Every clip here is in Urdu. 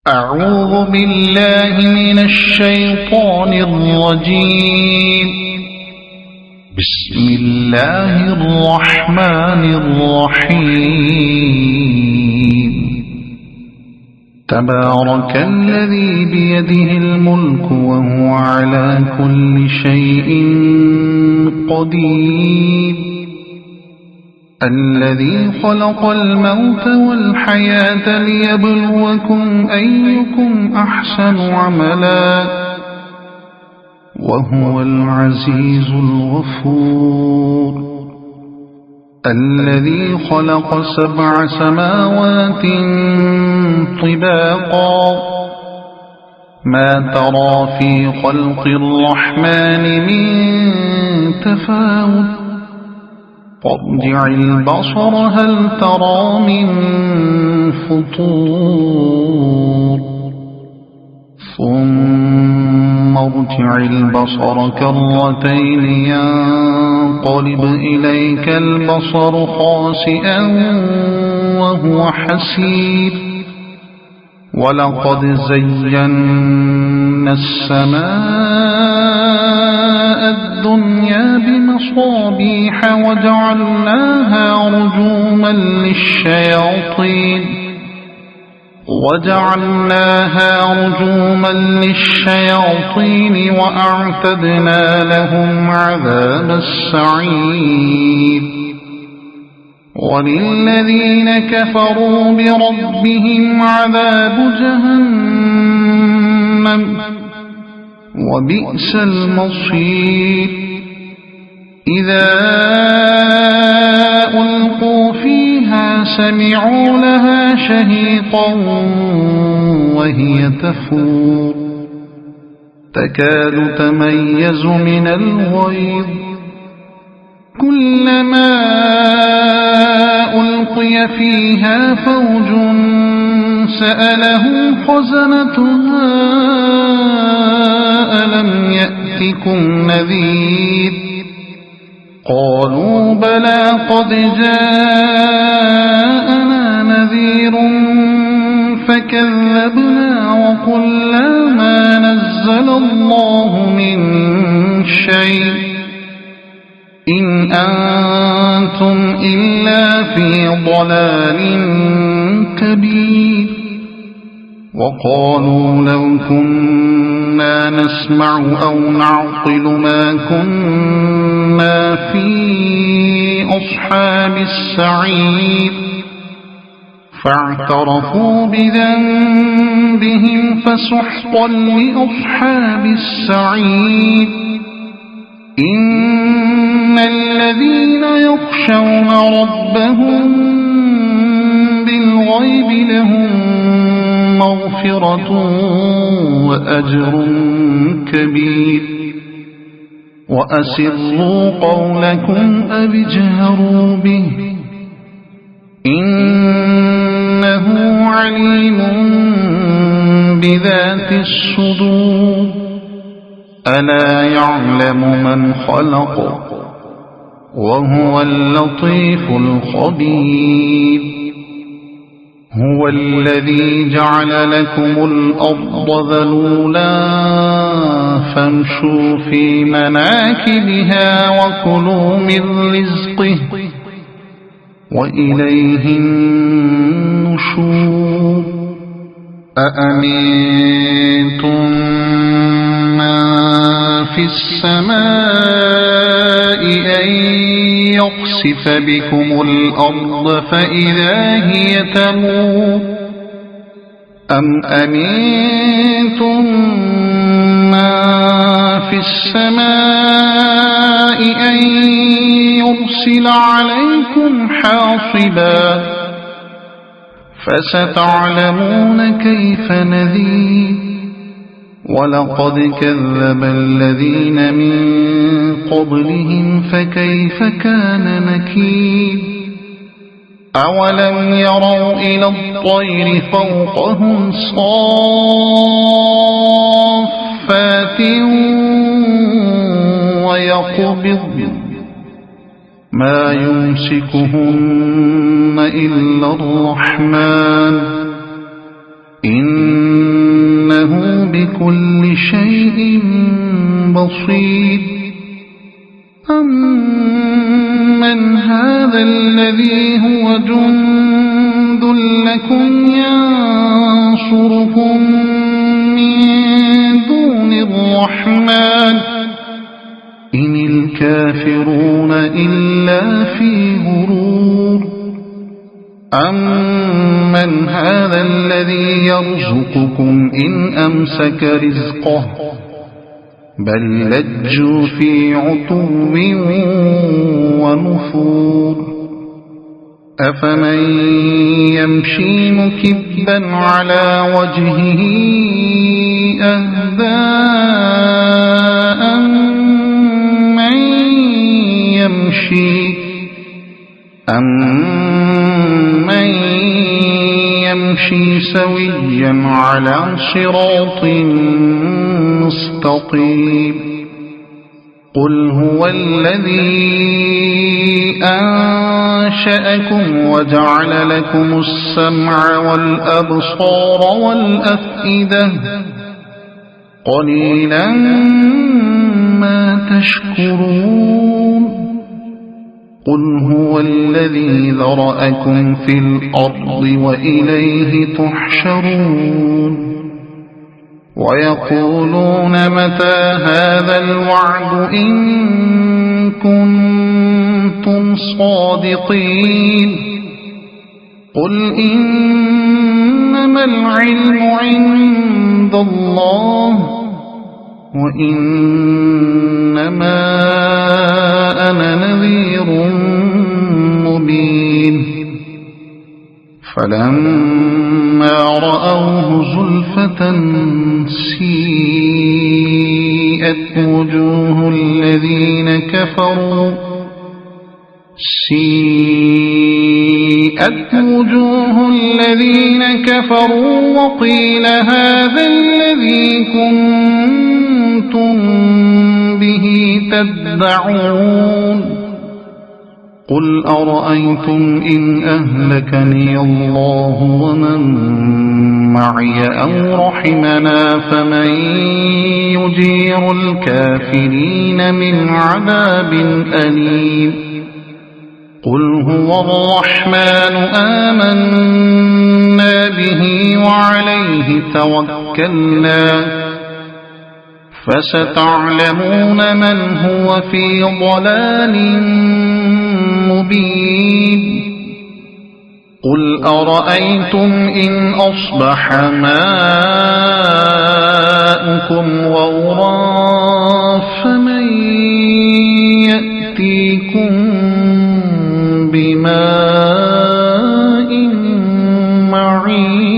أعوذ بالله من الشيطان الرجيم. بسم الله الرحمن الرحيم. تبارك الذي بيده الملك وهو على كل شيء قدير. الذي خلق الموت والحياة ليبلوكم أيكم أحسن عملا وهو العزيز الغفور. الذي خلق 7 سماوات طباقا ما ترى في خلق الرحمن من تفاوت فارجع البصر هل ترى من فطور ثم ارجع البصر كرتين ينقلب إليك البصر خاسئا وهو حسير. ولقد زينا السماء الدنيا بمصابيح وجعلناها رجوما للشياطين وأعتدنا لهم عذاب السعير. وللذين كفروا بربهم عذاب جهنم وبئس المصير. إذا ألقوا فيها سمعوا لها شهيقا وهي تفور تكاد تميز من الغيظ. كلما ألقي فيها فوج سألهم خزنتها ألم يأتكم نذير قالوا بلى قد جاءنا نذير فكذبنا وقلنا ما نزل الله من شيء إن أنتم إلا في ضلال كبير. وقالوا لو كنا نسمع أو نعقل ما كنا في أصحاب السعير فاعترفوا بذنبهم فسحقا لأصحاب السعير. إن الذين يخشون ربهم بالغيب لهم مغفرة وأجر كبير. وأسروا قولكم أو اجهروا به إنه عليم بذات الصدور. ألا يعلم من خلق وهو اللطيف الخبير. هو الذي جعل لكم الأرض ذلولا فامشوا في مناكبها وكلوا من رزقه وإليه النشور. أأمنتم من في السماء أن يخسف بكم الأرض فإذا هي تمور أم أمنتم من في السماء أن يرسل عليكم حاصبا فستعلمون كيف نذير. ولقد كذب الذين من قبلهم فكيف كان نكير. أولم يروا إلى الطير فوقهم صافات ويقبض ما يمسكهن إلا الرحمن إن بكل شيء بصير أمن هذا الذي هو جند لكم ينصركم من دون الرحمن إن الكافرون إلا في غرور أمن هذا الذي يرزقكم إن أمسك رزقه بل لجوا في عتو ونفور أفمن يمشي مكبا على وجهه أهدى أمن يمشي سويا على صراط مستقيم قل هو الذي أنشأكم وجعل لكم السمع والأبصار والأفئدة قليلا ما تشكرون قل هو الذي ذرأكم في الأرض وإليه تحشرون ويقولون متى هذا الوعد إن كنتم صادقين قل إنما العلم عند الله وإنما أنا نذير مبين فلما رأوه زلفة سيئت وجوه الذين كفروا وقيل هذا الذي كنتم به تدعون قل أرأيتم إن أهلكني الله ومن معي أو رحمنا فمن يجير الكافرين من عذاب أليم قل هو الرحمن آمنا به وعليه توكلنا فستعلمون من هو في ضلال مبين قل أرأيتم إن أصبح ماؤكم غورا فمن يأتيكم بماء معين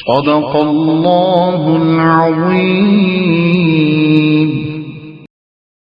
صدق الله العظيم.